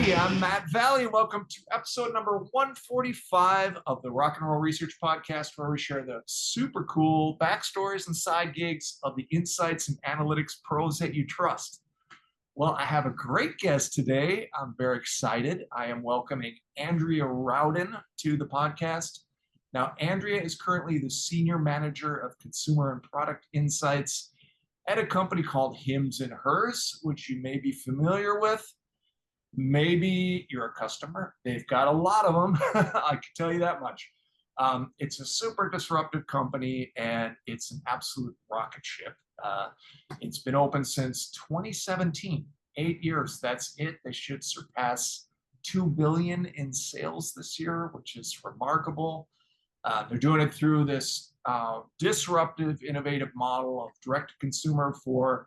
Hey, I'm Matt Valley. Welcome to episode number 145 of the Rock and Roll Research Podcast, where we share the super cool backstories and side gigs of the insights and analytics pros that you trust. Well, I have a great guest today. I'm very excited. I am welcoming Andrea Rowden to the podcast. Now, Andrea is currently the Senior Manager of Consumer and Product Insights at a company called Hims and Hers, which you may be familiar with. Maybe you're a customer. They've got a lot of them. I can tell you that much. It's a super disruptive company, and it's an absolute rocket ship. It's been open since 2017, 8 years. That's it. They should surpass $2 billion in sales this year, which is remarkable. They're doing it through this disruptive, innovative model of direct-to-consumer for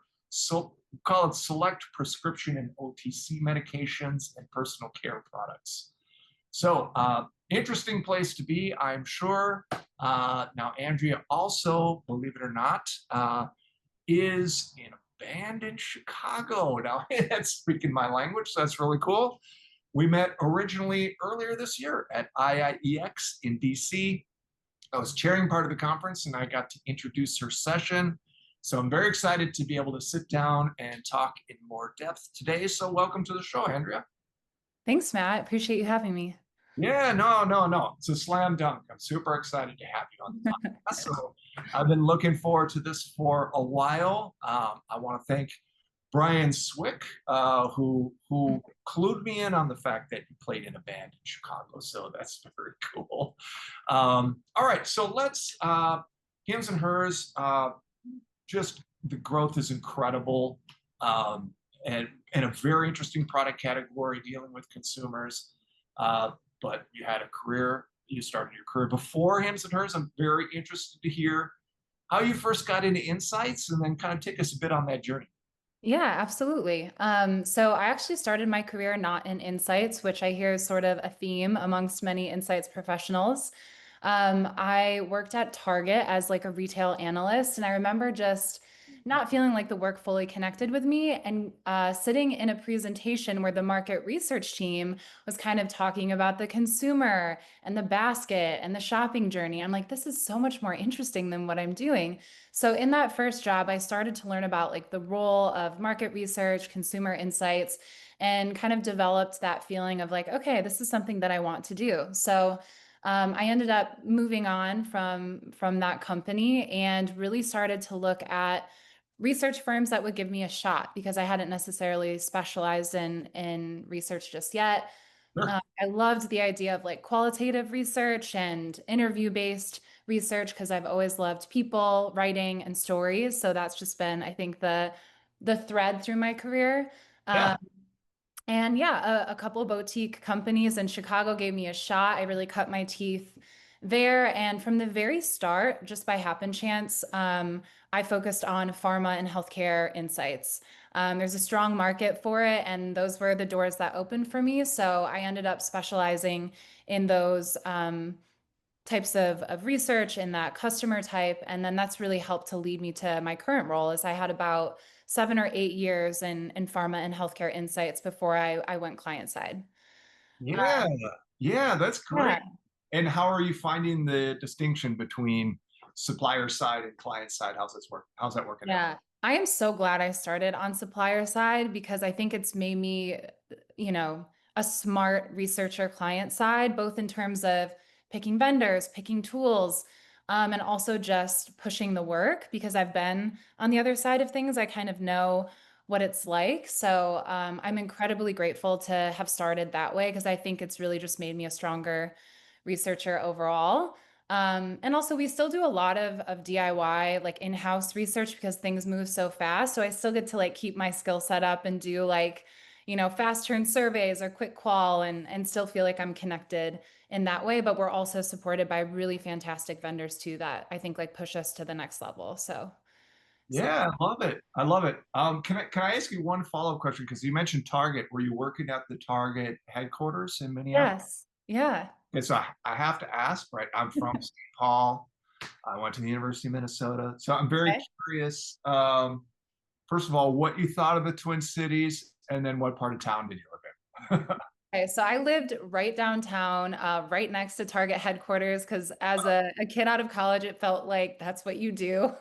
call it select prescription and OTC medications and personal care products. So interesting place to be, I'm sure. Now, Andrea also, believe it or not, is in a band in Chicago. Now, that's speaking my language, so that's really cool. We met originally earlier this year at IIEX in DC. I was chairing part of the conference, and I got to introduce her session. So I'm very excited to be able to sit down and talk in more depth today. So welcome to the show, Andrea. Thanks, Matt. Appreciate you having me. Yeah, no. It's a slam dunk. I'm super excited to have you on the podcast. So I've been looking forward to this for a while. I want to thank Brian Swick, who clued me in on the fact that you played in a band in Chicago. So that's very cool. All right, so let's, Hims and Hers, just the growth is incredible, and a very interesting product category dealing with consumers. But you had a career, you started your career before Hims and Hers. I'm very interested to hear how you first got into insights, and then kind of take us a bit on that journey. Yeah, absolutely. So I actually started my career not in insights, which I hear is sort of a theme amongst many insights professionals. I worked at Target as like a retail analyst, and I remember just not feeling like the work fully connected with me, and sitting in a presentation where the market research team was kind of talking about the consumer and the basket and the shopping journey. I'm like, this is so much more interesting than what I'm doing. So in that first job, I started to learn about like the role of market research, consumer insights, and kind of developed that feeling of like, okay, this is something that I want to do. So I ended up moving on from that company and really started to look at research firms that would give me a shot, because I hadn't necessarily specialized in research just yet. Sure. I loved the idea of like qualitative research and interview-based research, because I've always loved people, writing, and stories. So that's just been, I think, the thread through my career. Yeah. And yeah, a couple of boutique companies in Chicago gave me a shot. I really cut my teeth there. And from the very start, just by happen chance, I focused on pharma and healthcare insights. There's a strong market for it, and those were the doors that opened for me. So I ended up specializing in those types of research in that customer type. And then that's really helped to lead me to my current role, as I had about 7 or 8 years in pharma and healthcare insights before I went client side. Yeah, yeah, that's great. Yeah. And how are you finding the distinction between supplier side and client side? How's this work? How's that working out? Yeah. I am so glad I started on supplier side, because I think it's made me, you know, a smart researcher client side, both in terms of picking vendors, picking tools, and also just pushing the work, because I've been on the other side of things. I kind of know what it's like. So I'm incredibly grateful to have started that way, because I think it's really just made me a stronger researcher overall. And also we still do a lot of DIY, like in-house research, because things move so fast. So I still get to like keep my skill set up and do like, fast turn surveys or quick qual, and still feel like I'm connected in that way. But we're also supported by really fantastic vendors too, that I think like push us to the next level. So Yeah, I love it. I love it. Can I ask you one follow-up question? Because you mentioned Target. Were you working at the Target headquarters in Minneapolis? yes, yeah. Okay, so I have to ask, right? I'm from St. Paul. I went to the University of Minnesota. So I'm very Okay. curious, first of all, what you thought of the Twin Cities, and then what part of town did you live Okay, so I lived right downtown, right next to Target headquarters, because as a kid out of college, it felt like that's what you do.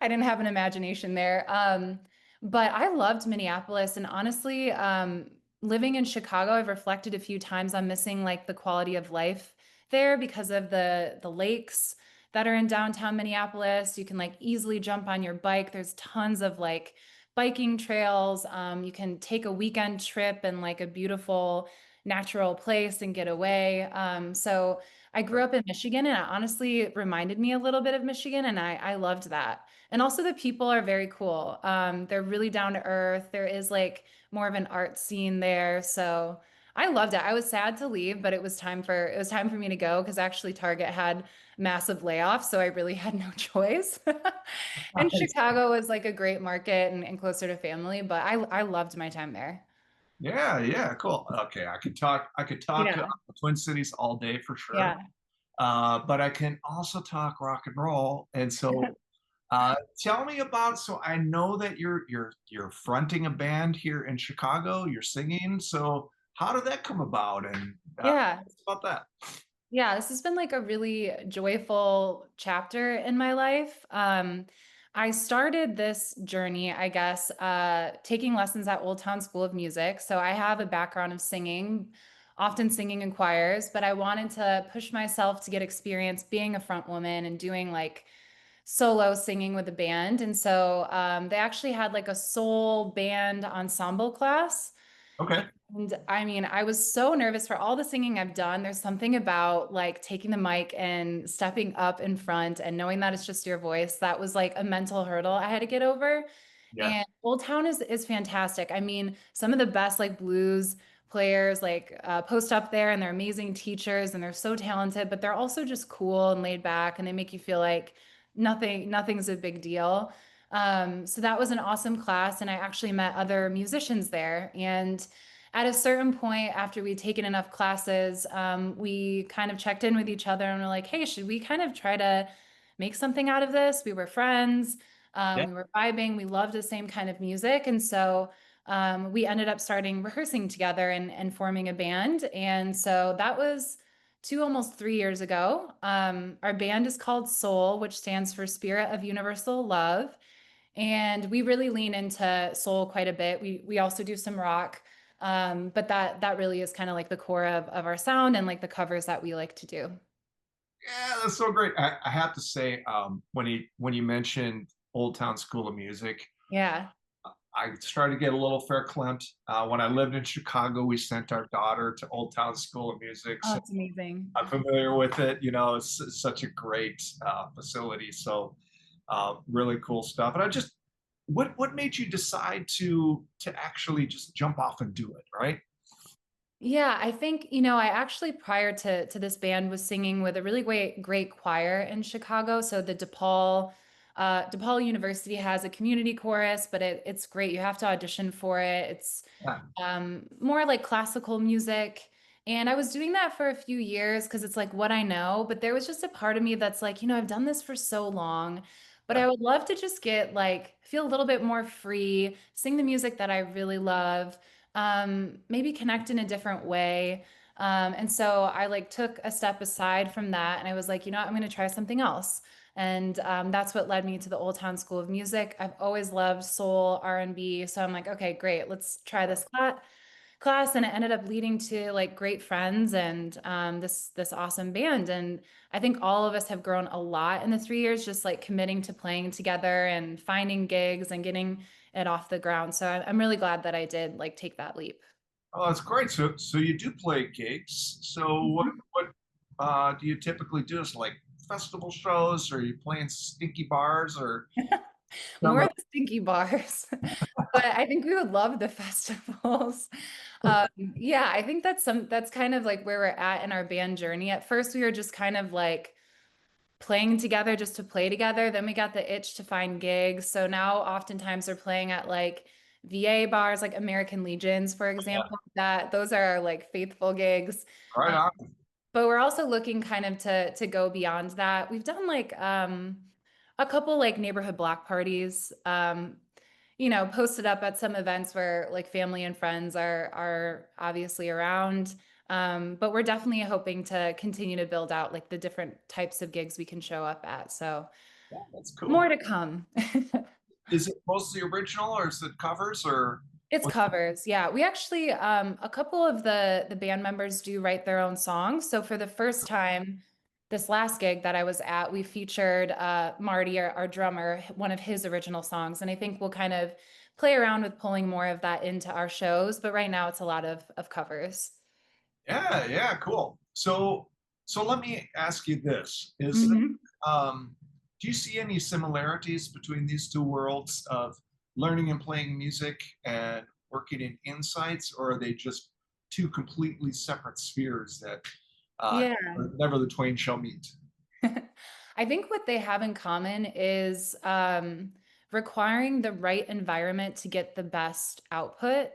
I didn't have an imagination there. But I loved Minneapolis, and honestly, living in Chicago, I've reflected a few times on missing like the quality of life there because of the lakes that are in downtown Minneapolis. You can like easily jump on your bike. There's tons of like biking trails. You can take a weekend trip in like a beautiful natural place and get away. So I grew up in Michigan, and it honestly reminded me a little bit of Michigan, and I loved that. And also the people are very cool. They're really down to earth. There is like more of an art scene there. So I loved it. I was sad to leave, but it was time for me to go because actually Target had massive layoffs, so I really had no choice. And Chicago was like a great market and closer to family, but I loved my time there. Yeah, yeah, cool. Okay, I could talk Yeah. the Twin Cities all day for sure. Yeah. But I can also talk rock and roll. And so tell me about, so I know that you're fronting a band here in Chicago, you're singing. So how did that come about? And Yeah. about that. Yeah, this has been like a really joyful chapter in my life. I started this journey, I guess, taking lessons at Old Town School of Music. So I have a background of singing, often singing in choirs, but I wanted to push myself to get experience being a front woman and doing like solo singing with a band. And so they actually had like a soul band ensemble class. Okay. And I mean, I was so nervous for all the singing I've done. There's something about like taking the mic and stepping up in front and knowing that it's just your voice. That was like a mental hurdle I had to get over. Yeah. And Old Town is fantastic. I mean, some of the best like blues players like post up there, and they're amazing teachers and they're so talented, but they're also just cool and laid back, and they make you feel like nothing's a big deal. So that was an awesome class, and I actually met other musicians there. And at a certain point, after we'd taken enough classes, we kind of checked in with each other and were like, hey, should we kind of try to make something out of this? We were friends. Yeah. We were vibing. We loved the same kind of music. And so we ended up starting rehearsing together and forming a band. And so that was almost 3 years ago. Our band is called S.O.U.L, which stands for Spirit of Universal Love. And we really lean into soul quite a bit. We also do some rock. But that really is kind of like the core of our sound and like the covers that we like to do. Yeah, that's so great. I have to say, when you mentioned Old Town School of Music, Yeah. I started to get a little verklempt. When I lived in Chicago, we sent our daughter to Old Town School of Music. Oh, So it's amazing. I'm familiar with it. You know, it's such a great facility. So really cool stuff. And what made you decide to actually just jump off and do it, right? Yeah, I think, I actually prior to this band was singing with a really great choir in Chicago. So the DePaul University has a community chorus, but it's great. You have to audition for it. It's Yeah, more like classical music. And I was doing that for a few years because it's like what I know. But there was just a part of me that's like, I've done this for so long, but yeah. I would love to just get like feel a little bit more free, sing the music that I really love, maybe connect in a different way. And so I like took a step aside from that and I was like, I'm going to try something else. And that's what led me to the Old Town School of Music. I've always loved soul, R&B. So I'm like, okay, great, let's try this class. And it ended up leading to like great friends and this awesome band. And I think all of us have grown a lot in the 3 years, just like committing to playing together and finding gigs and getting it off the ground. So I'm really glad that I did like take that leap. Oh, that's great. So you do play gigs. So what do you typically do? Is like festival shows, or are you playing stinky bars, or More of the stinky bars, but I think we would love the festivals. Yeah, I think that's kind of like where we're at in our band journey. At first, we were just kind of like playing together just to play together. Then we got the itch to find gigs. So now oftentimes they're playing at like VA bars, like American Legions, for example. That those are our like faithful gigs. right Um, on? but we're also looking kind of to go beyond that. We've done like a couple like neighborhood block parties. post it up at some events where like family and friends are obviously around. But we're definitely hoping to continue to build out like the different types of gigs we can show up at. So Yeah, that's more cool. to come. Is it mostly original or is it covers or It's what? covers. Yeah. We actually a couple of the band members do write their own songs. So for the first time, this last gig that I was at, we featured Marty, our drummer, one of his original songs. And I think we'll kind of play around with pulling more of that into our shows, but right now it's a lot of covers. Yeah, yeah, cool. So let me ask you this. Mhm. Um, do you see any similarities between these two worlds of learning and playing music and working in insights, or are they just two completely separate spheres that Yeah. never the twain shall meet? I think what they have in common is requiring the right environment to get the best output.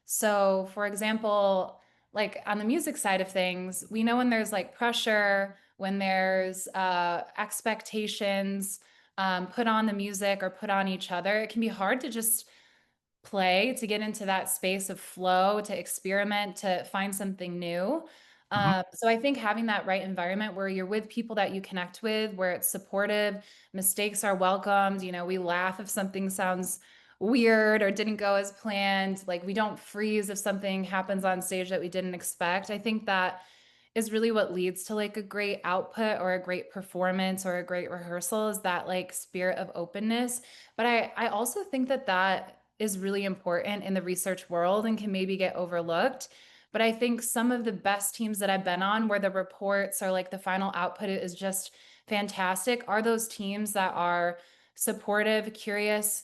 So, for example, like on the music side of things, we know when there's like pressure, when there's expectations put on the music or put on each other, it can be hard to just play, to get into that space of flow, to experiment, to find something new. Mhm. So I think having that right environment where you're with people that you connect with, where it's supportive, mistakes are welcomed. We laugh if something sounds weird or didn't go as planned. Like we don't freeze if something happens on stage that we didn't expect. I think that is really what leads to like a great output or a great performance or a great rehearsal, is that like spirit of openness. But I also think that that is really important in the research world and can maybe get overlooked. But I think some of the best teams that I've been on, where the reports or like the final output is just fantastic, are those teams that are supportive, curious,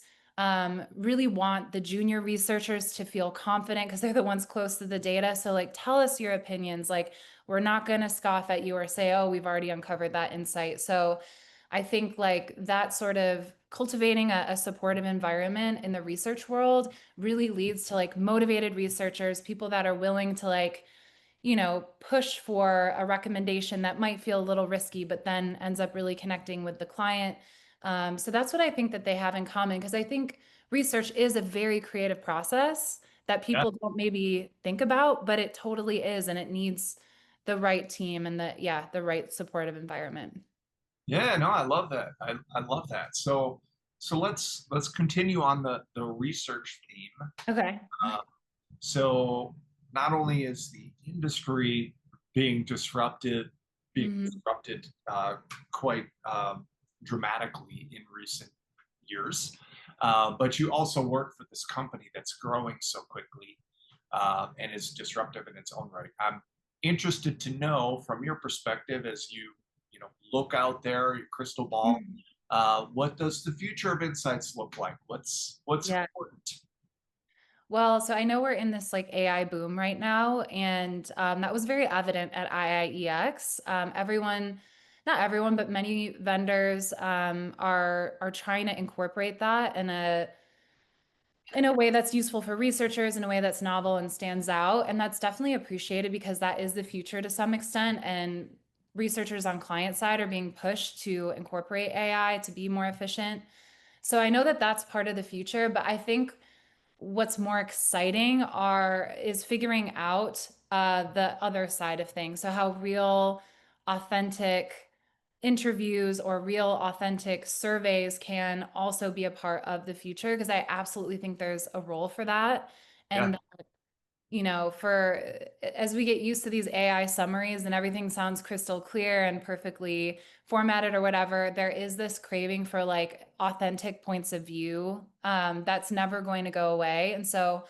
really want the junior researchers to feel confident because they're the ones close to the data. So, like, tell us your opinions. Like, we're not going to scoff at you or say, oh, we've already uncovered that insight. So, I think like that sort of cultivating a supportive environment in the research world really leads to like motivated researchers, people that are willing to like, push for a recommendation that might feel a little risky, but then ends up really connecting with the client. So that's what I think that they have in common, because I think research is a very creative process that Yeah. people don't maybe think about, but it totally is, and it needs the right team and the right supportive environment. Yeah, no, I love that. I love that. So let's continue on the research theme. Okay. Uh, So not only is the industry being Mhm. disrupted quite dramatically in recent years, but you also work for this company that's growing so quickly and is disruptive in its own right. I'm interested to know from your perspective as you look out there, your crystal ball. Mhm. What does the future of insights look like? What's Yeah. important? Well, so I know we're in this like AI boom right now, and that was very evident at IIEX. Not everyone, but many vendors are trying to incorporate that in a way that's useful for researchers, in a way that's novel and stands out, and that's definitely appreciated because that is the future to some extent. And researchers on client side are being pushed to incorporate AI to be more efficient. So I know that that's part of the future, but I think what's more exciting are is figuring out the other side of things. So how real, authentic interviews or real, authentic surveys can also be a part of the future, because I absolutely think there's a role for that. Yeah. And for as we get used to these AI summaries and everything sounds crystal clear and perfectly formatted or whatever, there is this craving for like authentic points of view that's never going to go away. And so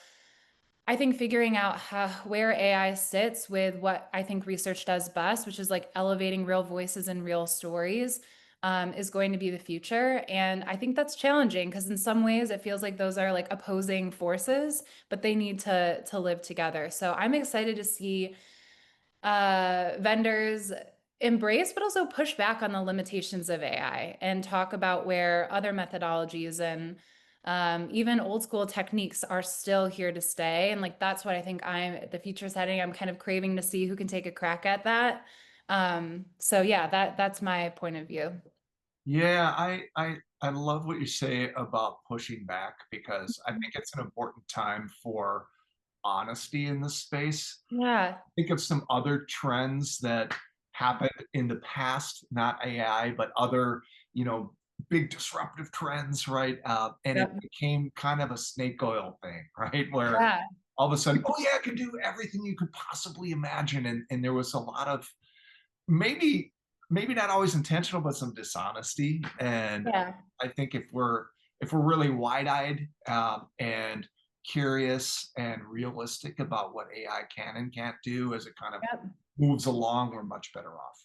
I think figuring out where AI sits with what I think research does best, which is like elevating real voices and real stories, is going to be the future. And I think that's challenging because in some ways it feels like those are like opposing forces, but they need to live together. So I'm excited to see vendors embrace, but also push back on the limitations of AI and talk about where other methodologies and even old school techniques are still here to stay. And like that's what I think the future's heading. I'm kind of craving to see who can take a crack at that. So yeah, that's my point of view. Yeah, I I love what you say about pushing back because I think it's an important time for honesty in this space. Yeah. Think of some other trends that happened in the past, not AI, but other, you know, big disruptive trends, right? And it Yep. became kind of a snake oil thing, right? Where Yeah. all of a sudden, oh yeah, I can do everything you could possibly imagine. And there was a lot of maybe maybe not always intentional, but some dishonesty. And Yeah. I think if we're really wide-eyed and curious and realistic about what AI can and can't do as it kind of Yep. moves along, we're much better off.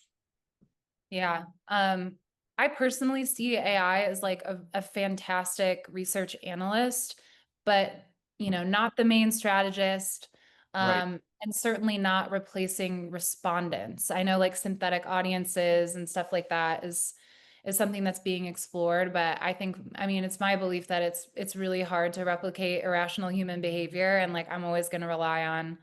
Yeah. I personally see AI as like a fantastic research analyst, but not the main strategist, Right. and certainly not replacing respondents. I know like synthetic audiences and stuff like that is something that's being explored, but I mean, it's my belief that it's really hard to replicate irrational human behavior, and like I'm always going to rely on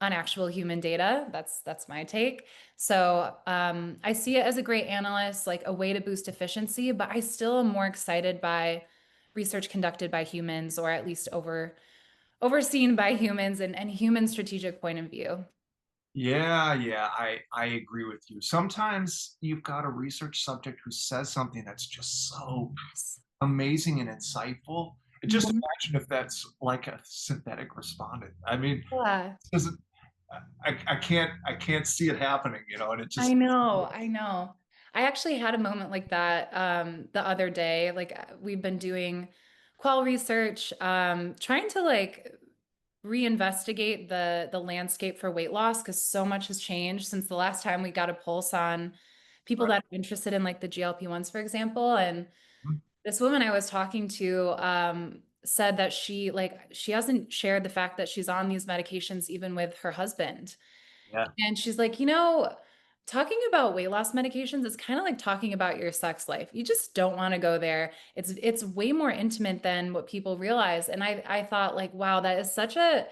actual human data. That's my take. So I see it as a great analyst, like a way to boost efficiency, but I still am more excited by research conducted by humans, or at least overseen by humans, and human strategic point of view. Yeah, yeah, I agree with you. Sometimes you've got a research subject who says something that's just so Yes. amazing and insightful. And just Mhm. imagine if that's like a synthetic respondent. I mean, Yeah, this isn't I can't see it happening, you know, and it I just know, I know. I actually had a moment like that the other day. Like we've been doing qual research, trying to like reinvestigate the landscape for weight loss because so much has changed since the last time we got a pulse on people right. that are interested in like the GLP-1s, for example. And this woman I was talking to said that she hasn't shared the fact that she's on these medications even with her husband. Yeah. And she's like, talking about weight loss medications is kind of like talking about your sex life. You just don't want to go there. It's way more intimate than what people realize. And I thought like, wow, that is such a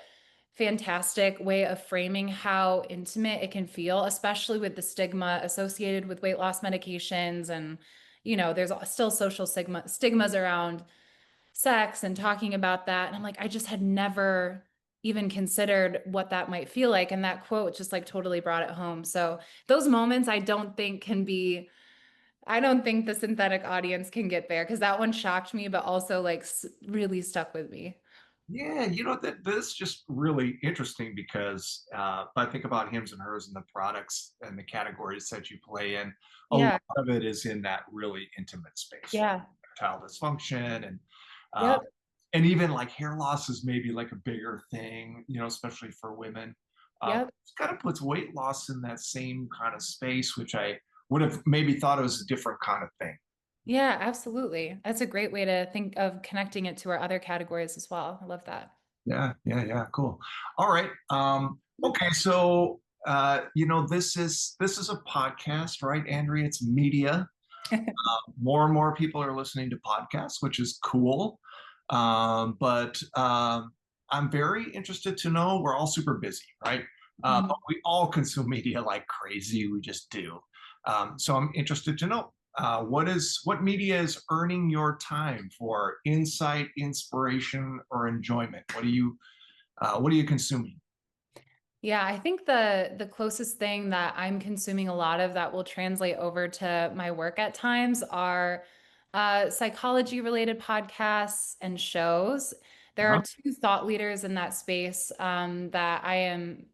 fantastic way of framing how intimate it can feel, especially with the stigma associated with weight loss medications. And, there's still social stigmas around sex and talking about that. And I'm like, I just had never even considered what that might feel like. And that quote just like totally brought it home. So those moments I don't think the synthetic audience can get there because that one shocked me, but also like really stuck with me. Yeah, you know that this just really interesting because if I think about hims and hers and the products and the categories that you play in, a lot Yeah. of it is in that really intimate space, Yeah. erectile dysfunction uh, Yep. and even like hair loss is maybe like a bigger thing, you know, especially for women. Yep. It kind of puts weight loss in that same kind of space, which I would have maybe thought it was a different kind of thing. Yeah, absolutely. That's a great way to think of connecting it to our other categories as well. I love that. Yeah, yeah, yeah, cool. All right. Okay, so you know, this is a podcast, right, Andrea? It's media. More and more people are listening to podcasts, which is cool. But I'm very interested to know we're all super busy, right? But Mhm. we all consume media like crazy. We just do. So I'm interested to know what media is earning your time for insight, inspiration, or enjoyment? What are you consuming? Yeah, I think the closest thing that I'm consuming a lot of that will translate over to my work at times are psychology related podcasts and shows. There are Uh-huh. two thought leaders in that space that I am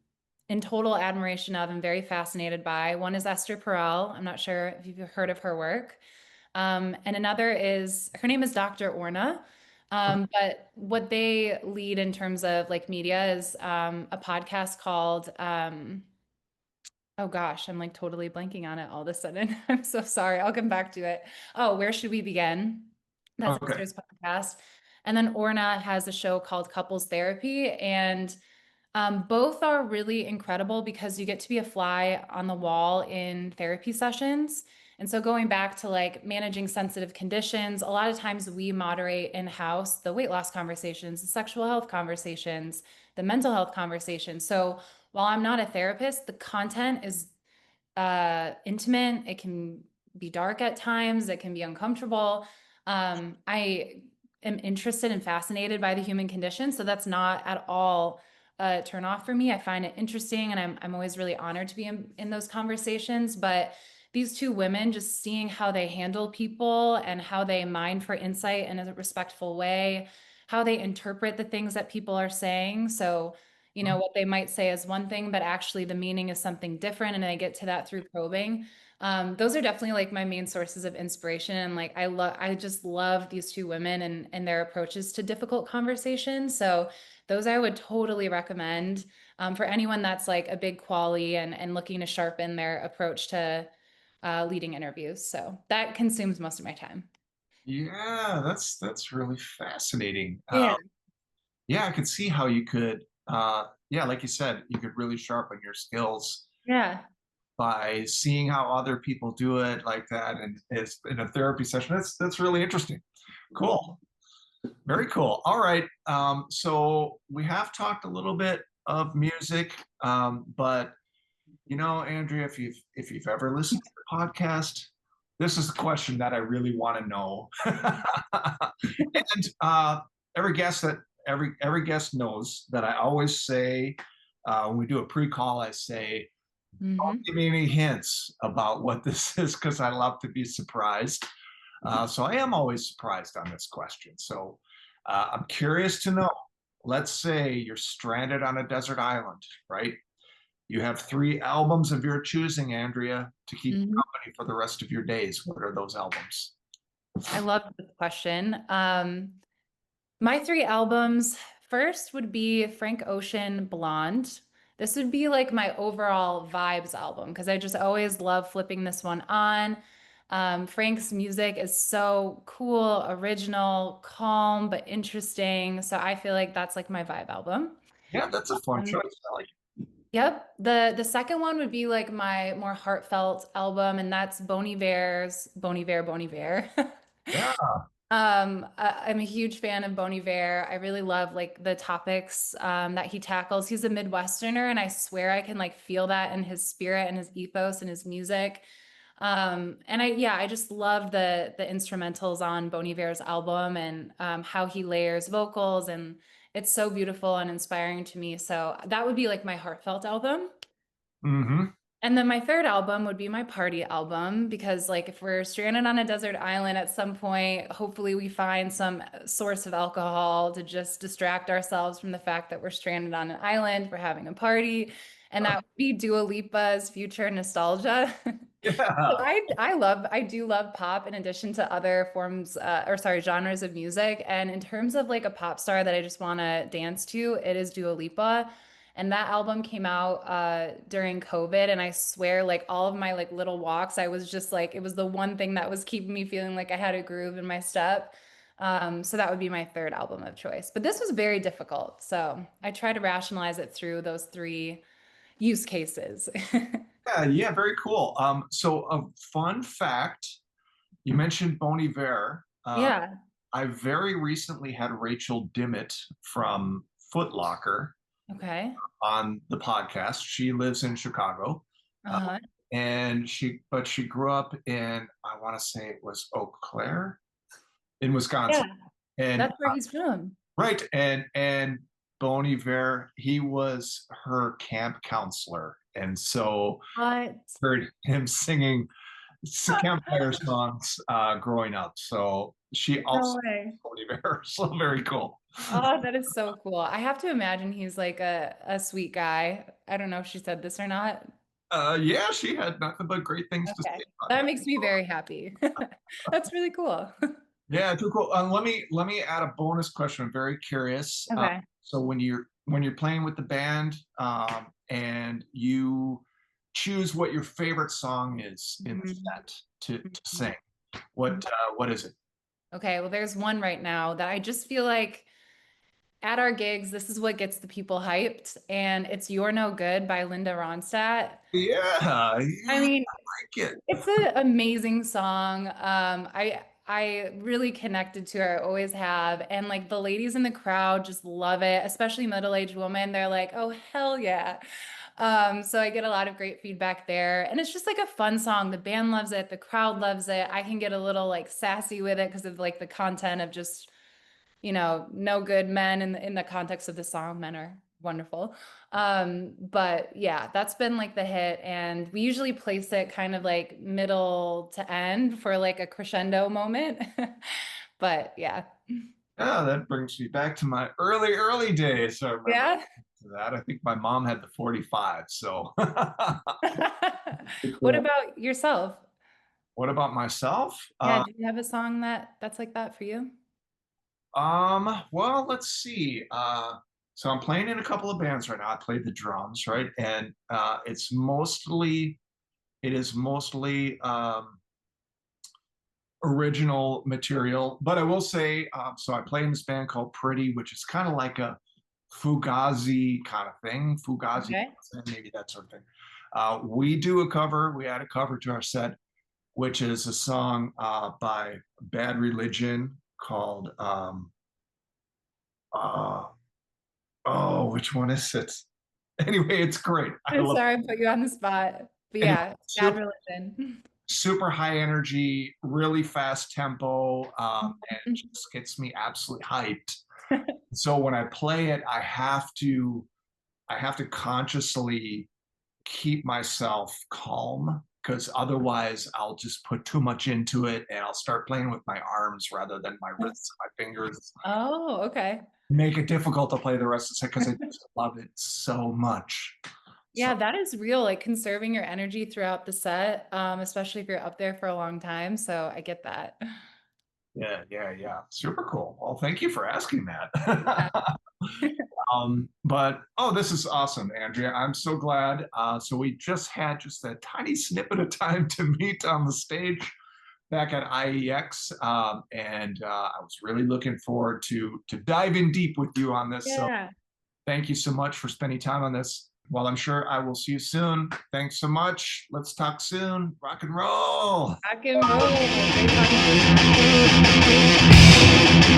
in total admiration of and very fascinated by. One is Esther Perel. I'm not sure if you've heard of her work. And another is her name is Dr. Orna. But what they lead in terms of like media is a podcast called oh gosh, I'm like totally blanking on it all of a sudden. I'm so sorry. I'll come back to it. Oh, Where Should We Begin? That's Okay. Esther's podcast. And then Orna has a show called Couples Therapy. And both are really incredible because you get to be a fly on the wall in therapy sessions. And so going back to like managing sensitive conditions, a lot of times we moderate in-house the weight loss conversations, the sexual health conversations, the mental health conversations. So while I'm not a therapist, the content is intimate. It can be dark at times. It can be uncomfortable. I am interested and fascinated by the human condition, so that's not at all a turn off for me. I find it interesting, and I'm always really honored to be in those conversations. But these two women, just seeing how they handle people and how they mine for insight in a respectful way, how they interpret the things that people are saying. So, what they might say is one thing, but actually the meaning is something different, and I get to that through probing. Those are definitely like my main sources of inspiration. And like I just love these two women and their approaches to difficult conversations. So those I would totally recommend for anyone that's like a big quali and looking to sharpen their approach to leading interviews. So that consumes most of my time. Yeah, that's really fascinating. Yeah. Yeah, I could see how you could, yeah, like you said, you could really sharpen your skills Yeah. by seeing how other people do it like that, and it's in a therapy session. That's really interesting. Cool, very cool. All right, so we have talked a little bit of music, but Andrea, if you've ever listened to the podcast, this is the question that I really want to know. And every guest that every guest knows that I always say when we do a pre-call, I say, "Don't Hmm. give me any hints about what this is," because I love to be surprised. So I am always surprised on this question. So I'm curious to know. Let's say you're stranded on a desert island, right? You have three albums of your choosing, Andrea, to keep you Hmm. company for the rest of your days. What are those albums? I love this question. My three albums first would be Frank Ocean Blonde. This would be like my overall vibes album because I just always love flipping this one on. Frank's music is so cool, original, calm, but interesting. So I feel like that's like my vibe album. Yeah, that's a fun Um, choice. I like yep. The second one would be like my more heartfelt album, and that's Bon Iver's Bon Iver, Bon Iver. it. Yeah. I'm a huge fan of Bon Iver. I really love like the topics that he tackles. He's a Midwesterner, and I swear I can like feel that in his spirit and his ethos and his music. And I just love the instrumentals on Bon Iver's album and how he layers vocals, and it's so beautiful and inspiring to me. So that would be like my heartfelt album. Mm-hmm. And then my third album would be my party album because, like, if we're stranded on a desert island at some point, hopefully we find some source of alcohol to just distract ourselves from the fact that we're stranded on an island, we're having a party, and that would be Dua Lipa's Future Nostalgia. Yeah. I do love pop in addition to other forms, or sorry, genres of music. And in terms of like a pop star that I just want to dance to, it is Dua Lipa. And that album came out during COVID, and I swear, like all of my like little walks, I was just like, it was the one thing that was keeping me feeling like I had a groove in my step. So that would be my third album of choice. But this was very difficult, so I try to rationalize it through those three use cases. Yeah, very cool. So a fun fact, you mentioned Bon Iver. Yeah. I very recently had Rachel Dimmitt from Foot Locker Okay. on the podcast. She lives in Chicago. Uh, Uh-huh. but she grew up in, I want to say it was Eau Claire in Wisconsin. Yeah, And that's where he's from. right, and Bon Iver, he was her camp counselor, and so What? heard him singing campfire songs growing up. So she also No way. Bon Iver, so very cool. Oh, that is so cool. I have to imagine he's like a sweet guy. I don't know if she said this or not. Yeah, she had nothing but great things to Okay. say about That him. makes me very happy. That's really cool. Yeah, too cool. Let me add a bonus question. I'm very curious. Okay. So when you're playing with the band, and you choose what your favorite song is in the Mhm. set to Mhm. sing, what is it? Okay, well, there's one right now that I just feel like at our gigs, this is what gets the people hyped, and it's You're No Good by Linda Ronstadt. Yeah, I yeah, mean, I like it. it's an amazing song. I really connected to her, I always have. And like the ladies in the crowd just love it, especially middle-aged women. They're like, "Oh, hell yeah." So I get a lot of great feedback there. And it's just like a fun song. The band loves it, the crowd loves it. I can get a little like sassy with it because of like the content of just, no good men in the context of the song. Men are wonderful. But yeah, that's been like the hit. And we usually place it kind of like middle to end for like a crescendo moment. But yeah. Yeah, that brings me back to my early days. I remember Yeah. that. I think my mom had the 45. So What cool. about yourself? What about myself? Yeah, do you have a song that's like that for you? Well, let's see. So I'm playing in a couple of bands right now. I play the drums, right? And it is mostly original material. But I will say, so I play in this band called Pretty, which is kind of like a Fugazi kind of thing. Fugazi, Okay. maybe that sort of thing. We do a cover. We add a cover to our set, which is a song by Bad Religion called uh, oh, which one is it? Anyway, it's great. I I'm love sorry I put you on the spot. But it. Anyway, yeah, Bad super, Religion. super high energy, really fast tempo, and it just gets me absolutely hyped. So when I play it, I have to consciously keep myself calm because otherwise I'll just put too much into it and I'll start playing with my arms rather than my wrists, my fingers. Oh, okay. Make it difficult to play the rest of the set because I just love it so much. So Yeah, that is real, like conserving your energy throughout the set, especially if you're up there for a long time. So I get that. yeah. Super cool. Well, thank you for asking Yeah. that. But oh, this is awesome, Andrea. I'm so glad. So we just had just a tiny snippet of time to meet on the stage back at IEX, and I was really looking forward to dive in deep with you on this. So Yeah. thank you so much for spending time on this. Well, I'm sure I will see you soon. Thanks so much. Let's talk soon. Rock and roll. Rock and roll. Great talking to you.